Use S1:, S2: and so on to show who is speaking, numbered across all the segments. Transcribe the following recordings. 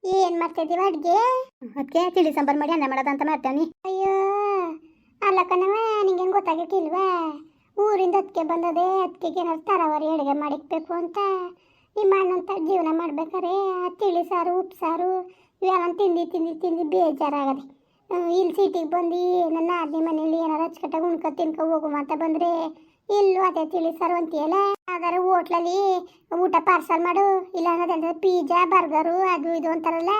S1: ಏನ್ ಮಾಡ್ತಿದ್ದೀವಿ ಅಡ್ಗೆ? ಅದಕ್ಕೆ ತಿಳಿ ಸಾಂಬಾರು ಮಾಡಿ ಅನ್ನ ಮಾಡೋದ ಅಂತ ಮಾಡ್ತಾನಿ. ಅಯ್ಯೋ ಅಲ್ಲ ಕಣವ, ನಿಂಗೇನು ಗೊತ್ತಾಗಿಟ್ಟಿಲ್ವಾ? ಊರಿಂದ ಅದಕ್ಕೆ ಬಂದದೆ, ಅದಕ್ಕೆ ಏನಾದ್ರು ತರವಾರಿ ಅಡುಗೆ ಮಾಡಿಕ್ಬೇಕು ಅಂತ. ನಿಮ್ಮ ಅಣ್ಣಂತ ಜೀವನ ಮಾಡ್ಬೇಕಾರೆ ಆ ತಿಳಿ ಸಾರು ಉಪ್ಸಾರು ಇವೆಲ್ಲ ತಿಂದು ತಿಂದು ತಿಂದು ಬೇಜಾರಾಗದೆ. ಇಲ್ಲಿ ಸಿಟಿಗೆ ಬಂದು ನನ್ನ ಆದ್ನಿ ಮನೇಲಿ ಏನಾರು ಅಚ್ಚುಕಟ್ಟಾಗಿ ಉಣ್ಕೊ ತಿನ್ಕೊ ಹೋಗುವ ಅಂತ ಬಂದರೆ ಇಲ್ಲೂ ಅದೇ ತಿಳಿ ಸಾರು ಅಂತೀಯಲ್ಲ. ಯಾವ್ದಾರು ಹೋಟ್ಲಲ್ಲಿ ಊಟ ಪಾರ್ಸಲ್ ಮಾಡು, ಇಲ್ಲ ಅನ್ನೋದಂದ್ರೆ ಪಿಜ್ಜಾ ಬರ್ಗರು ಅದು ಇದು ಅಂತಾರಲ್ಲ,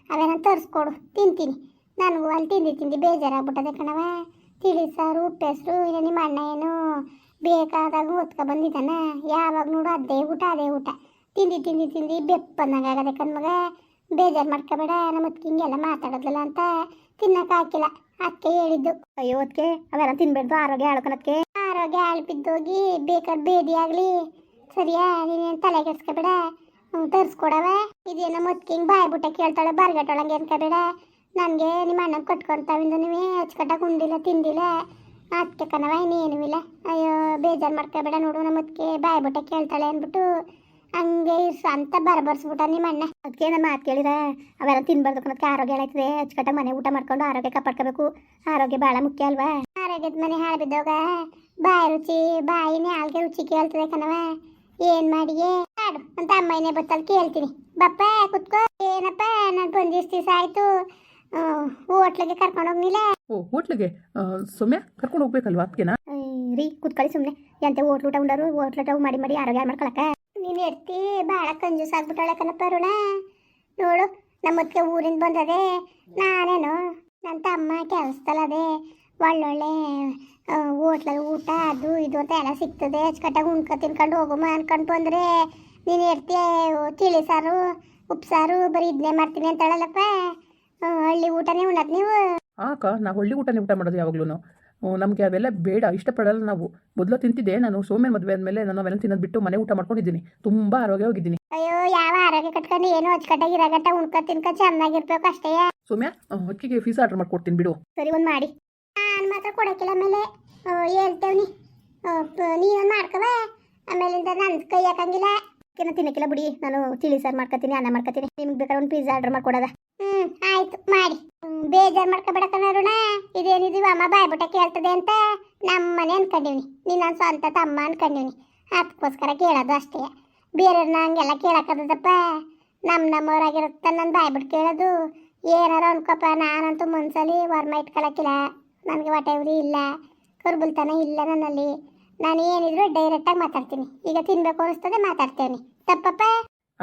S1: ಅವೇನ ತರಿಸ್ಕೊಡು, ತಿಂತೀನಿ. ನನಗೂ ಅಲ್ಲಿ ತಿಂದು ತಿಂದು ಬೇಜಾರಾಗ್ಬಿಟ್ಟದೆ ಕಣವ. ತಿಳಿ ಸಾರು ಉಪ್ಪೆಸರು ಇಲ್ಲ ನಿಮ್ಮ ಅಣ್ಣ ಏನು ಬೇಕಾದಾಗ ಓದ್ಕೊ ಬಂದಿದ್ದಾನ. ಯಾವಾಗ ನೋಡು ಅದೇ ಊಟ ತಿಂದು ತಿಂದು ತಿಂದು ಬೆಪ್ಪಂದಂಗಾಗದೆ ಕಣ್ಮಗ. ಬೇಜಾರು ಮಾಡ್ಕೋಬೇಡ, ನಮ್ಮ ಹಿಂಗೆಲ್ಲ ಮಾತಾಡೋದಿಲ್ಲ ಅಂತ ತಿನ್ನಕ್ಕೆ ಹಾಕಿಲ್ಲ. ಅದಕ್ಕೆ ಹೇಳಿದ್ದು. ಅಯ್ಯೋ ಅದಕ್ಕೆ ಅವೆಲ್ಲ ತಿನ್ಬೇಡ್ದು, ಆರೋಗ್ಯ ಹಾಳ್ಕೊಳಕ್ಕೆ. ಆರೋಗ್ಯ ಹಾಳು ಬಿದ್ದೋಗಿ ಬೇಕಾದ್ರೆ ಬೇದಿ ಆಗಲಿ ಸರಿಯಾ, ನೀನೇನು ತಲೆ ಕೆಡ್ಸ್ಕೊಬೇಡ. ತರಿಸ್ಕೊಡವ. ಇದೇನೋ ಮೊದ್ಲು ಹಿಂಗೆ ಬಾಯ್ಬಿಟ್ಟ ಕೇಳ್ತಾಳೆ ಬರ್ಗಟ್ಟೊಳಗೆ ಅನ್ಕೋಬೇಡ. ನನಗೆ ನಿಮ್ಮ ಅಣ್ಣನ ಕಟ್ಕೊತಾವಿಂದ ನೀವೇ ಅಚ್ಚುಕಟ್ಟಾಗಿ ಉಂಡಿಲ್ಲ ತಿಂದಿಲ್ಲ, ಅದಕ್ಕೆ ಕಣವ ಇನ್ನೇನೂ ಇಲ್ಲ. ಅಯ್ಯೋ ಬೇಜಾರು ಮಾಡ್ಕೋಬೇಡ. ನೋಡು ನಮ್ಮ ಅದಕ್ಕೆ ಬಾಯ್ಬಿಟ್ಟ ಕೇಳ್ತಾಳೆ ಅಂದ್ಬಿಟ್ಟು ಹಂಗೆ ಇರ್ಸು ಅಂತ ಬರಬರ್ಸ್ಬಿಟ್ಟ ನಿಮ್ಮ ಅಣ್ಣ. ಅದಕ್ಕೆ ನನ್ನ ಮಾತು ಕೇಳಿರ ಅವೆಲ್ಲ ತಿನ್ಬಾರ್ದು ಕಣಕ್ಕೆ, ಆರೋಗ್ಯ ಹಾಳಾಯ್ತದೆ. ಅಚ್ಚುಕಟ್ಟಾಗಿ ಮನೆ ಊಟ ಮಾಡ್ಕೊಂಡು ಆರೋಗ್ಯ ಕಾಪಾಡ್ಕೋಬೇಕು. ಆರೋಗ್ಯ ಭಾಳ ಮುಖ್ಯ ಅಲ್ವಾ? ಆರೋಗ್ಯದ ಮನೆ ಹಾಳು ಬಿದ್ದೋಗ ಬಾಯಿ ರುಚಿ ಬಾಯಿನೇ ಹಾಲ್ಗೆ ರುಚಿ ಕೇಳ್ತದೆ ಕಣವ. ಏನು ಮಾಡಿಯೇ ಮಾಡು ಅಂತ ಅಮ್ಮನೇ ಬತ್ತಲ್ಲಿ ಕೇಳ್ತೀನಿ. ಬಪ್ಪ ಕುತ್ಕೋ. ಏನಪ್ಪ ನಾನು ಬಂದಿಷ್ಟು ದಿವಸ ಆಯಿತು, ಹೋಟ್ಲಿಗೆ ಕರ್ಕೊಂಡು ಹೋಗ್ನಿಲ್ಲ?
S2: ಓ ಹೋಟ್ಲಿಗೆ ಸೌಮ್ಯ ಕರ್ಕೊಂಡು ಹೋಗ್ಬೇಕಲ್ವಾ ಅದಕ್ಕೆನಾ?
S1: ರೀ ಕುತ್ಕೊಳ್ಳಿ ಸುಮ್ಮನೆ. ಎಂತ ಹೋಟ್ಲೂಟ ಉಂಡರು ಹೋಟ್ಲೂಟ ಮಾಡಿ ಆರೋಗ್ಯ ಮಾಡ್ಕೊಳಕ. ನೀನು ಎಡ್ತಿ ಭಾಳ ಕಂಜೂಸ್ ಆಗ್ಬಿಟ್ಟಾಳೆ ಕಣಪ್ಪ ಅರುಣ. ನೋಡು ನಮ್ಮದಕ್ಕೆ ಊರಿಂದ ಬಂದದೆ, ನಾನೇನು ನನ್ನ ತಮ್ಮ ಕೆಲಸದಲ್ಲದೆ ಒಳ್ಳೊಳ್ಳೆ ಹೋಟ್ಲಲ್ಲಿ ಊಟ ಅದು ಇದು ಅಂತ ಎಲ್ಲ ಸಿಗ್ತದೆ. ಅಚ್ಚುಕಟ್ಟಾಗಿ ಉಣ್ಕೊ ತಿನ್ಕೊಂಡು ಹೋಗುಮ ಅನ್ಕೊಂಡು ಬಂದರೆ ನೀನು ಎಡ್ತಿ ತಿಳಿ ಸಾರು ಉಪ್ಸಾರು ಬರೀ ಇದನ್ನೇ ಮಾಡ್ತೀನಿ ಅಂತಾಳಲ್ಲಪ್ಪ. ಹಳ್ಳಿ ಊಟನೇ ಉಣ್ಣದು ನೀವು?
S2: ಅಕ್ಕ ನಾವು ಹಳ್ಳಿ ಊಟನೇ ಊಟ ಮಾಡೋದು ಯಾವಾಗ್ಲೂ. ನಮಗೆ ಅವೆಲ್ಲ ಬೇಡ, ಇಷ್ಟಪಡಲ್ಲ ನಾವು. ಮೊದಲು ತಿಂತಿದ್ದೆ ನಾನು. ಸೋಮ್ಯ ಮದುವೆ ಆದಮೇಲೆ ನಾನು ಅವೆಲ್ಲ ತಿನ್ನೋದು ಬಿಟ್ಟು ಮನೆ ಊಟ ಮಾಡ್ಕೊಂಡಿದ್ದೀನಿ. ತುಂಬ ಆರೋಗ್ಯವಾಗಿದ್ದೀನಿ.
S1: ಅಯ್ಯೋ ಯಾವ ಆರೋಗ್ಯ ಕಟ್ಕೊಂಡು ಏನೋ ಅಚ್ಚುಕಟ್ಟಾಗಿ ಇರಗಟ್ಟ ಉಣ್ಕೊ ತಿನ್ಕೊ ಚೆನ್ನಾಗಿರ್ಬೇಕು ಅಷ್ಟೇ.
S2: ಸೌಮ್ಯ ಅಕ್ಕಿಗೆ ಫೀಸ್ ಆರ್ಡರ್ ಮಾಡ್ಕೊಡ್ತೀನಿ ಬಿಡು.
S1: ಸರಿ ಒಂದು ಮಾಡಿ. ನಾನು ಮಾತ್ರ ಕೊಡೋಕ್ಕಿಲ್ಲ. ಆಮೇಲೆ ಹೇಳ್ತೇವ್ನಿ ನೀನು ಮಾಡ್ಕವ. ಆಮೇಲಿಂದ ನನ್ನ ಕೈ ಹಾಕಂಗಿಲ್ಲ. ಏನೋ ತಿನ್ನಕ್ಕಿಲ್ಲ ಬಿಡಿ. ನಾನು ತಿಳಿ ಸಾರು ಮಾಡ್ಕೊತೀನಿ, ಅನ್ನ ಮಾಡ್ಕೊತೀನಿ. ನಿಮ್ಗೆ ಬೇಕಾದ್ರೆ ಒಂದು ಪಿಜ್ಜಾ ಆರ್ಡರ್ ಮಾಡ್ಕೊಡೋದ? ಆಯ್ತು ಮಾಡಿ. ಬೇಜಾರು ಮಾಡ್ಕೊಬೇಡ ಕಣರುಣ. ಇದೇನಿದೀವ ಅಮ್ಮ ಬಾಯ್ಬಿಟ್ಟ ಕೇಳ್ತದೆ ಅಂತ ನಮ್ಮ ಮನೆ ಅನ್ಕೊಂಡಿವ್ನಿ. ನೀನು ನನ್ನ ಸ್ವಂತ ತಮ್ಮ ಅನ್ಕೊಂಡಿವ್ನಿ. ಅದಕ್ಕೋಸ್ಕರ ಕೇಳೋದು ಅಷ್ಟೇ. ಬೇರೆಯವ್ರನ್ನ ಹಂಗೆಲ್ಲ ಕೇಳಕ್ಕದಪ್ಪ. ನಮ್ಮವರಾಗಿರುತ್ತ ನನ್ನ ಬಾಯ್ಬಿಟ್ಟು ಕೇಳೋದು. ಏನಾರು ಅನ್ಕೋಪ, ನಾನಂತೂ ಮನ್ಸಲ್ಲಿ ವರ್ಮ ಇಟ್ಕೊಳಕ್ಕಿಲ್ಲ. ನನಗೆ ಹೊಟ್ಟೆ ಉರಿ ಇಲ್ಲ, ಕರ್ಬುಲ್ತನ ಇಲ್ಲ ನನ್ನಲ್ಲಿ. ನಾನು ಏನಿದ್ರು ಡೈರೆಕ್ಟಾಗಿ ಮಾತಾಡ್ತೀನಿ. ಈಗ ತಿನ್ಬೇಕು ಅನಿಸ್ತದೆ ಮಾತಾಡ್ತೇನೆ. ತಪ್ಪಪ್ಪ?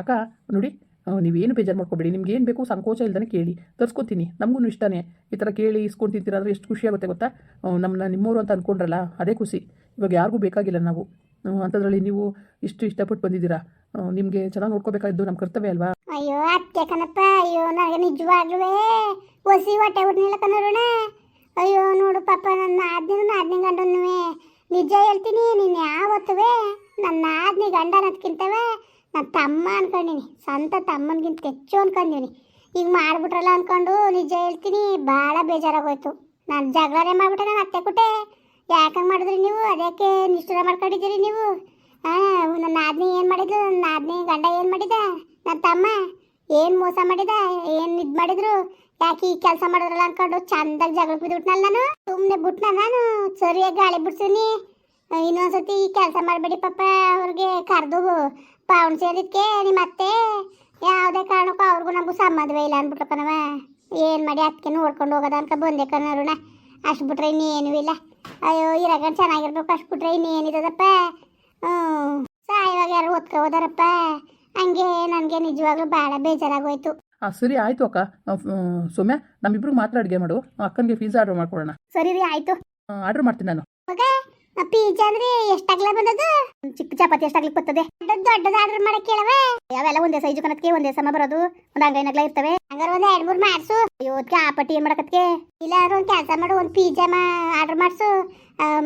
S2: ಅಕ್ಕ ನೋಡಿ, ನೀವೇನು ಬೇಜಾರು ಮಾಡ್ಕೊಬೇಡಿ. ನಿಮ್ಗೆ ಏನು ಬೇಕು ಸಂಕೋಚ ಇಲ್ದೇ ಕೇಳಿ, ತರಿಸ್ಕೊತೀನಿ. ನಮಗೂ ಇಷ್ಟನೇ. ಈ ಥರ ಕೇಳಿ ಇಸ್ಕೊಂಡು ತಿಂತೀರಾದ್ರೆ ಎಷ್ಟು ಖುಷಿ ಆಗುತ್ತೆ ಗೊತ್ತಾ? ನಮ್ಮನ್ನ ನಿಮ್ಮವರು ಅಂತ ಅಂದ್ಕೊಂಡ್ರಲ್ಲ ಅದೇ ಖುಷಿ. ಇವಾಗ ಯಾರಿಗೂ ಬೇಕಾಗಿಲ್ಲ ನಾವು. ಅಂಥದ್ರಲ್ಲಿ ನೀವು ಇಷ್ಟು ಇಷ್ಟಪಟ್ಟು ಬಂದಿದ್ದೀರಾ. ನಿಮಗೆ ಚೆನ್ನಾಗಿ ನೋಡ್ಕೋಬೇಕಾದ್ದು ನಮ್ಮ ಕರ್ತವ್ಯ ಅಲ್ವಾ?
S1: ಅಯ್ಯೋ ಅದಕ್ಕೆ ಕಣಪ್ಪ. ಅಯ್ಯೋ ನನಗೆ ನಿಜವಾಗ್ಲೂ ಹೊಸಿ ಹೊಟ್ಟೆ ಉರ್ನಿಲ್ಲ ಕಣರುಣ. ಅಯ್ಯೋ ನೋಡು ಪಾಪ, ನನ್ನ ಆದ್ನಿ ಗಂಡನ್ನುವೆ ನಿಜ ಹೇಳ್ತೀನಿ. ನೀನು ಯಾವತ್ತುವೆ ನನ್ನ ಆದ್ನಿ ಗಂಡ ಅನ್ನೋದ್ಕಿಂತವೇ ನನ್ನ ತಮ್ಮ ಅನ್ಕೊಂಡಿನಿ. ಸ್ವಂತ ತಮ್ಮನಿಗಿಂತ ಹೆಚ್ಚು ಅನ್ಕೊಂಡಿನಿ. ಈಗ ಮಾಡ್ಬಿಟ್ರಲ್ಲ ಅನ್ಕೊಂಡು ನಿಜ ಹೇಳ್ತೀನಿ ಭಾಳ ಬೇಜಾರಾಗೋಯ್ತು. ನಾನು ಜಗಳನೇ ಮಾಡ್ಬಿಟ್ಟೆ. ನಾನು ಅತ್ತೆ ಕುಟ್ಟೆ. ಯಾಕಂಗೆ ಮಾಡಿದ್ರಿ ನೀವು? ಅದಕ್ಕೆ ನಿಷ್ಠುರ ಮಾಡ್ಕೊಂಡಿದ್ದೀರಿ ನೀವು. ನನ್ನ ಆದ್ನಿ ಏನು ಮಾಡಿದ್ಲು? ನನ್ನ ಆದ್ನಿ ಗಂಡ ಏನು ಮಾಡಿದ? ನನ್ನ ತಮ್ಮ ಏನು ಮೋಸ ಮಾಡಿದ? ಏನು ಇದು ಮಾಡಿದ್ರು? ಯಾಕೆ ಈ ಕೆಲಸ ಮಾಡಿದ್ರಲ್ಲ ಅನ್ಕೊಂಡು ಚಂದಾಗಿ ಜಗಳ ಬಿದ್ಬಿಟ್ನಲ್ಲ. ನಾನು ಸುಮ್ಮನೆ ಬಿಟ್ನ. ನಾನು ಸರಿಯಾಗಿ ಗಾಳಿ ಬಿಡ್ಸೀನಿ. ಇನ್ನೊಂದ್ಸತಿ ಈ ಕೆಲಸ ಮಾಡಬೇಡಿ ಪಾಪ. ಅವ್ರಿಗೆ ಕರೆದು ಪಾವನ್ ಸೇರಿದ್ಕೆ ನಿಮ್ಮ ಅತ್ತೆ ಯಾವುದೇ ಕಾರಣಕ್ಕೂ ಅವ್ರಿಗೂ ನಮಗೂ ಸಂಬಂಧವೇ ಇಲ್ಲ ಅಂದ್ಬಿಟ್ರು ಕಣವ. ಏನು ಮಾಡಿ ಅದಕ್ಕೆ ನೋಡ್ಕೊಂಡು ಹೋಗೋದ ಅನ್ಕ ಬಂದೆ ಕಣರುಣ. ಅಷ್ಟು ಬಿಟ್ರೆ ಇನ್ನೇನೂ ಇಲ್ಲ. ಅಯ್ಯೋ ಇರಾಗಂಡು ಚೆನ್ನಾಗಿರ್ಬೇಕು. ಅಷ್ಟು ಬಿಟ್ರೆ ಇನ್ನೇನಿದದಪ್ಪ. ಸಾಯವಾಗ ಯಾರು ಓದ್ಕೊ ಹೋದಾರಪ್ಪ. ಹಂಗೆ ನನಗೆ ನಿಜವಾಗ್ಲೂ ಭಾಳ ಬೇಜಾರಾಗೋಯ್ತು.
S2: ಸರಿ ಆಯಿತು ಅಕ್ಕ. ಸೌಮ್ಯ ನಮ್ಮಿಬ್ರಿಗೆ ಮಾತ್ರ ಅಡುಗೆ ಮಾಡು. ಅಕ್ಕನಿಗೆ ಫೀಸ್ ಆರ್ಡರ್ ಮಾಡ್ಕೊಡೋಣ.
S1: ಸರಿ ರೀ ಆಯಿತು.
S2: ಆರ್ಡರ್ ಮಾಡ್ತೀನಿ ನಾನು.
S1: ಮಗ ಪಿಜ್ಜಾ ಅಂದ್ರೆ ಎಷ್ಟಾಗ್ಲ ಬಂದದ್ದು? ಚಿಕ್ಕ ಚಪಾತಿ ಎಷ್ಟಾಗ್ಲಿಕ್ಕೆ ಬರ್ತದೆ? ದೊಡ್ಡದು ಆರ್ಡರ್ ಮಾಡಕ್ಕೆ ಕೇಳವ. ಯಾವೆಲ್ಲ ಒಂದೇ ಸೈಜು ಕಣಕ್ಕೆ, ಒಂದೇ ಸಮ ಬರೋದು. ಒಂದು ಅಂಗೈನಗ್ಲ ಇರ್ತವೆ. ಹಂಗಾರೆ ಒಂದು 2-3 ಮಾಡಿಸು. ಅಯ್ಯೋದಕ್ಕೆ ಆ ಪಟ್ಟಿ ಏನು ಮಾಡಕತ್ಗೆ? ಇಲ್ಲ ಒಂದು ಕೆಲಸ ಮಾಡು, ಒಂದು ಪಿಜ್ಜಾ ಆರ್ಡರ್ ಮಾಡಿಸು.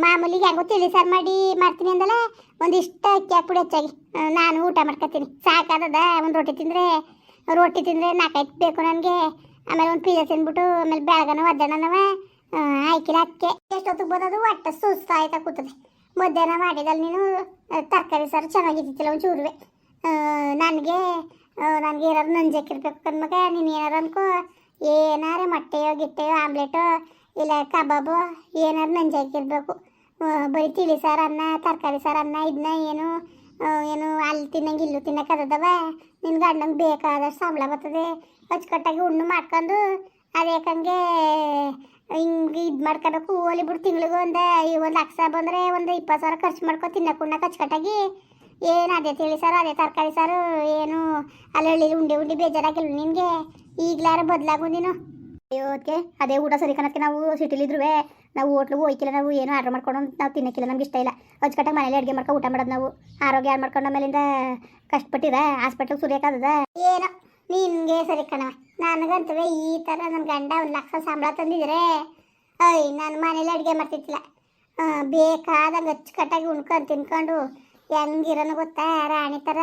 S1: ಮಾಮೂಲಿಗೆ ಹೆಂಗೋ ತಿಳಿ ಸಾರು ಮಾಡಿ ಮಾಡ್ತೀನಿ ಅಂದಲ್ಲ, ಒಂದಿಷ್ಟು ಅಕ್ಕಿ ಹಾಕ್ಬಿಡಿ ಹೆಚ್ಚಾಗಿ. ನಾನು ಊಟ ಮಾಡ್ಕೊತೀನಿ. ಸಾಕಾದದ. ಒಂದು ರೊಟ್ಟಿ ತಿಂದರೆ 4-5 ಬೇಕು ನನಗೆ. ಆಮೇಲೆ ಒಂದು ಪಿಜ್ಜಾ ತಿಂದ್ಬಿಟ್ಟು ಆಮೇಲೆ ಬೆಳಗನ ಒದ್ದಣ್ಣನವ ಆಯ್ಕಿಲ್ಲ. ಅದಕ್ಕೆ ಎಷ್ಟೊತ್ತಿಗೆ ಬೋದದು? ಒಟ್ಟು ಸುಸ್ತಾಯ್ತಾ ಕೂತದೆ. ಮಧ್ಯಾಹ್ನ ಮಾಡಿದಲ್ಲಿ ನೀನು ತರಕಾರಿ ಸಾರು ಚೆನ್ನಾಗಿದ್ದಿಲ್ಲ ಒಂಚೂರುವೆ. ನನಗೆ ನನಗೆ ಏನಾರು ನಂಜಾಕಿರ್ಬೇಕು ಕಣ್ಮಗ. ನೀನು ಏನಾರು ಅನ್ಕೋ, ಏನಾರು ಮೊಟ್ಟೆಯೋ ಗಿಟ್ಟೆಯೋ ಆಮ್ಲೆಟೋ ಇಲ್ಲ ಕಬಾಬು ಏನಾರು ನಂಜಾಕಿರ್ಬೇಕು. ಬರೀ ತಿಳಿ ಸಾರು ಅನ್ನ ತರಕಾರಿ ಸಾರು ಅನ್ನ ಇದನ್ನ ಏನು ಅಲ್ಲಿ ತಿನ್ನಂಗೆ ಇಲ್ಲೂ ತಿನ್ನಕ್ಕದವ. ನಿನ್ನ ಗಂಡಂಗೆ ಬೇಕಾದಷ್ಟು ಸಂಬಳ ಬರ್ತದೆ, ಅಚ್ಚುಕಟ್ಟಾಗಿ ಉಣ್ಣು ಮಾಡ್ಕೊಂಡು ಅದೇಕಂಗೆ ಹಿಂಗೆ ಇದು ಮಾಡ್ಕೋಬೇಕು. ಓಲಿ ಬಿಡು, ತಿಂಗಳಿಗೆ ಒಂದು ಲಕ್ಷ ಬಂದರೆ ಒಂದು 20,000 ಖರ್ಚು ಮಾಡ್ಕೊ ತಿನ್ನಕ್ಕೆ ಉಣ್ಣಕ್ಕೆ ಅಚ್ಚುಕಟ್ಟಾಗಿ. ಏನು ಅದೇ ತಿಳಿ ಸಾರು ಅದೇ ತರಕಾರಿ ಸಾರು ಏನು ಅಲ್ಲಿ ಉಂಡೆ ಬೇಜಾರಾಗಿಲ್ಲ ನಿನಗೆ? ಈಗಲಾರ ಬದಲಾಗು ನೀನು. ಅಯ್ಯೋದಕ್ಕೆ ಅದೇ ಊಟ ಸರಿ ಕಣಕ್ಕೆ. ನಾವು ಸಿಟಿಲಿದ್ರು ನಾವು ಹೋಟ್ಲಿಗೆ ಹೋಯ್ಕಿಲ್ಲ, ನಾವು ಏನು ಆರ್ಡ್ರ್ ಮಾಡ್ಕೊಂಡು ನಾವು ತಿನ್ನಕ್ಕಿಲ್ಲ, ನಮ್ಗೆ ಇಷ್ಟ ಇಲ್ಲ. ಅಚ್ಚುಕಟ್ಟಾಗಿ ಮನೇಲಿ ಅಡುಗೆ ಮಾಡ್ಕೊಂಡು ಊಟ ಮಾಡೋದು ನಾವು. ಆರೋಗ್ಯ ಹಾಳು ಮಾಡ್ಕೊಂಡು ಆಮೇಲಿಂದ ಕಷ್ಟಪಟ್ಟಿರ ಹಾಸ್ಪಿಟ್ಲಿಗೆ ಸುರಿಯೋಕ್ಕಾಗದ? ಏನೋ ನಿನಗೆ ಸರಿ ಕಣವ. ನನಗಂತವೇ ಈ ಥರ ನನ್ನ ಗಂಡ 1 ಲಕ್ಷ ಸಂಬಳ ತಂದಿದ್ರೆ ನಾನು ಮನೇಲಿ ಅಡುಗೆ ಮಾಡ್ತಿದ್ದಿಲ್ಲ. ಬೇಕಾದಂಗೆ ಅಚ್ಚುಕಟ್ಟಾಗಿ ಉಣ್ಕೊಂಡು ತಿನ್ಕೊಂಡು ಹೆಂಗಿರೋನು ಗೊತ್ತಾ, ರಾಣಿ ಥರ.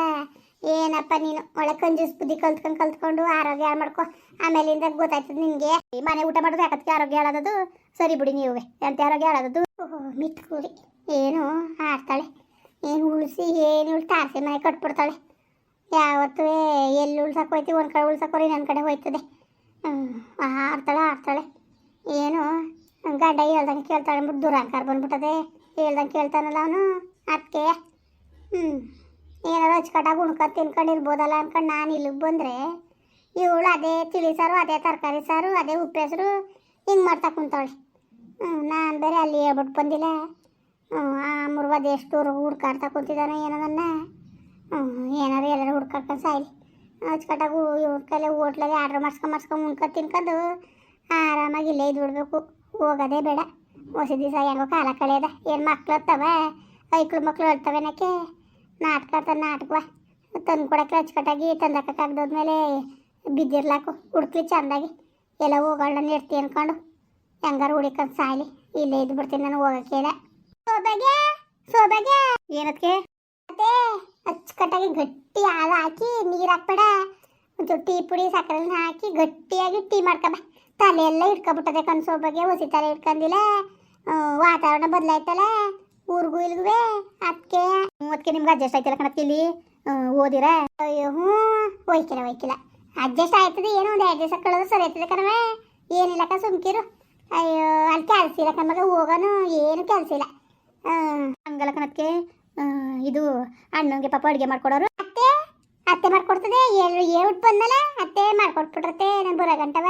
S1: ಏನಪ್ಪ ನೀನು ಒಳ್ಳೆ ಕಂಜೂಸ್ ಬುದ್ಧಿ ಕಲ್ತ್ಕೊಂಡು ಆರೋಗ್ಯ ಹಾಳು ಮಾಡ್ಕೊ. ಆಮೇಲಿಂದ ಗೊತ್ತಾಯ್ತದೆ ನಿನಗೆ. ಈ ಮನೆ ಊಟ ಮಾಡೋದು ಯಾಕತ್ಗೆ ಆರೋಗ್ಯ ಹಾಳಾದದು? ಸರಿ ಬಿಡಿ ನೀವೇ, ಎಂತ ಆರೋಗ್ಯ ಹಾಳಾದದು? ಓಹೋ ಮಿಟ್ಕೂರಿ ಏನು ಆಡ್ತಾಳೆ, ಏನು ಉಳಿಸಿ ಏನು ತಾರಸಿ ಮನೆ ಕಟ್ಬಿಡ್ತಾಳೆ. ಯಾವತ್ತೂ ಎಲ್ಲಿ ಉಳ್ಸಕ್ಕೆ ಹೋಯ್ತೀವಿ, ಒಂದು ಕಡೆ ಉಳ್ಸಕ್ಕೋರಿ ಇನ್ನೊಂದು ಕಡೆ ಹೋಯ್ತದೆ. ಆಡ್ತಾಳೆ ಏನು ಗಂಡ ಹೇಳ್ದಂಗೆ ಕೇಳ್ತಾಳೆ ಅಂದ್ಬಿಟ್ಟು ದುರಂಕಾರ ಬಂದ್ಬಿಟ್ಟದೆ. ಹೇಳ್ದಂಗೆ ಕೇಳ್ತಾನಲ್ಲ ಅವನು ಅದಕ್ಕೆ. ಏನಾದ್ರು ಅಚ್ಚುಕಟ್ಟಾಗಿ ಉಣ್ಕೊಂಡು ತಿನ್ಕೊಂಡಿರ್ಬೋದಲ್ಲ ಅನ್ಕೊಂಡು ನಾನು ಇಲ್ಲಿಗೆ ಬಂದರೆ ಇವಳು ಅದೇ ತಿಳಿ ಸಾರು ಅದೇ ತರಕಾರಿ ಸಾರು ಅದೇ ಉಪ್ಪೆಸರು ಹಿಂಗೆ ಮಾಡ್ತಾ ಕುಂತಾಳೆ. ನಾನು ಬೇರೆ ಅಲ್ಲಿ ಹೇಳ್ಬಿಟ್ಟು ಬಂದಿಲ್ಲ. ಆ ಮುರುಗದ ಎಷ್ಟು ಹುಡ್ಕಾಡ್ತಾ ಕುಂತಿದ್ದಾನೆ ಏನೋ ನನ್ನ. ಏನಾರು ಎಲ್ಲರೂ ಹುಡ್ಕಾಡ್ಕೊಂಡು ಸಾಯ್ಲಿ. ಅಚ್ಚುಕಟ್ಟಾಗಿ ಇವ್ರ ಕೈಲಿ ಹೋಟ್ಲಾಗೆ ಆರ್ಡ್ರ್ ಮಾಡ್ಸ್ಕೊಂಡು ಉಣ್ಕೊಂಡು ತಿನ್ಕೊಂಡು ಆರಾಮಾಗಿ ಇಲ್ಲೇ ಇದು ಬಿಡಬೇಕು. ಹೋಗೋದೇ ಬೇಡ. ಹೊಸ ದಿವಸ ಹೆಂಗೋ ಕಾಲ ಕಳೆಯದ. ಏನು ಮಕ್ಳು ಹತ್ತವ, ಐಕ್ಳು ಮಕ್ಳು ಹೇಳ್ತವೇನಕ್ಕೆ? ನಾಟಕ ತಂದು ಕೊಡೋಕ್ಕೆ ಅಚ್ಚುಕಟ್ಟಾಗಿ ತಂದಾಕಾಗ್ದೋದ್ಮೇಲೆ ಬಿದ್ದಿರ್ಲಾಕು ಹುಡ್ಕ್ಲಿ ಚೆಂದಾಗಿ. ಎಲ್ಲ ಹೋಗೋಣ ಇರ್ತಿ ಅನ್ಕೊಂಡು ಹೆಂಗಾರು ಹುಡಿಕೊಂಡು ಸಾಯ್ಲಿ. ಇಲ್ಲೇ ಇದ್ದು ಬಿಡ್ತೀನಿ ನಾನು, ಹೋಗೋಕ್ಕೆ ಇಲ್ಲ. ಸೋಬಾಗೆ ಏನಕ್ಕೆ? ಅದೇ ಅಚ್ಚುಕಟ್ಟಾಗಿ ಗಟ್ಟಿ ಹಾಲು ಹಾಕಿ ನೀರು ಹಾಕ್ಬೇಡ, ಒಂಚೂರು ಟೀ ಪುಡಿ ಸಕ್ಕರೆನ ಹಾಕಿ ಗಟ್ಟಿಯಾಗಿ ಟೀ ಮಾಡ್ಕೊಬ. ತಲೆ ಎಲ್ಲ ಇಟ್ಕೊಬಿಟ್ಟದೆ ಸೋಬಾಗೆ. ಹೊಸಿ ತಲೆ ಇಟ್ಕೊಂಡಿಲ್ಲ, ವಾತಾವರಣ ಬದಲಾಯ್ತಲ್ಲ ಊರಿಗೂ ಇಲ್ಗುವೆ. ಅದಕ್ಕೆ ನಿಮ್ಗೆ ಅಡ್ಜಸ್ಟ್ ಆಯ್ತಿಲ್ಲ ಕಣಕ್ಕೆ ಇಲ್ಲಿ ಓದಿರ? ಅಯ್ಯೋ ಹೋಯ್ಕಿಲ್ಲ ಅಡ್ಜಸ್ಟ್ ಆಯ್ತದೆ. ಏನೋ ಒಂದು 2 ದಿವಸ ಕಳೆದ್ರೆ ಸರಿ ಆಯ್ತದೆ ಕಣವೆ. ಏನಿಲ್ಲಕ್ಕ ಸುಮ್ಕಿರು. ಅಯ್ಯೋ ಅಲ್ಲಿ ಕೆಲಸ ಇಲ್ಲ ಕಣ್ಮಗ, ಹೋಗೋನು ಏನು ಕೆಲಸ ಇಲ್ಲ. ಹಂಗಲ್ಲ ಕಣಕ್ಕೆ, ಇದು ಅಣ್ಣಂಗೆ ಪಾಪ ಅಡುಗೆ ಮಾಡ್ಕೊಡೋರು. ಅತ್ತೆ ಮಾಡ್ಕೊಡ್ತದೆ. ಹೇಳ್ಬಿಟ್ಟು ಬಂದಲ್ಲ ಅತ್ತೆ ಮಾಡ್ಕೊಟ್ಬಿಟ್ರತ್ತೆ. ನಾನು ಬರೋ ಗಂಟವ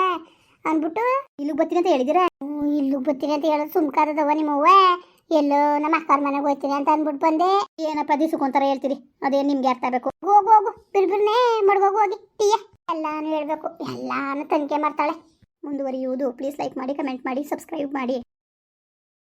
S1: ಅಂದ್ಬಿಟ್ಟು ಇಲ್ಲಿಗೆ ಬರ್ತೀನಿ ಅಂತ ಹೇಳಿದಿರ? ಇಲ್ಲಿಗೆ ಬರ್ತೀನಿ ಅಂತ ಹೇಳೋದು ಸುಮ್ಕಾರದವ ನಿಮ್ಮವ್ವ. ಎಲ್ಲೋ ನಮ್ಮ ಅಕ್ಕರ ಮನೆಗೆ ಹೋಗ್ತೀನಿ ಅಂತ ಅಂದ್ಬಿಟ್ಟು ಬಂದೆ. ಏನಪ್ಪ ದಿಸುಕೊಂತಾರ ಹೇಳ್ತೀರಿ, ಅದೇನು ನಿಮ್ಗೆ ಅರ್ಥ ಆಗಬೇಕು. ಹೋಗು ಬಿರ್ಬಿರ್ನೇ ಮಡ್ಗೋಗು ಹೋಗಿ ಟೀಯ ಎಲ್ಲಾನು ಹೇಳ್ಬೇಕು. ಎಲ್ಲಾನು ತನಿಖೆ ಮಾಡ್ತಾಳೆ. ಮುಂದುವರಿಯುವುದು. ಪ್ಲೀಸ್ ಲೈಕ್ ಮಾಡಿ, ಕಮೆಂಟ್ ಮಾಡಿ, ಸಬ್ಸ್ಕ್ರೈಬ್ ಮಾಡಿ.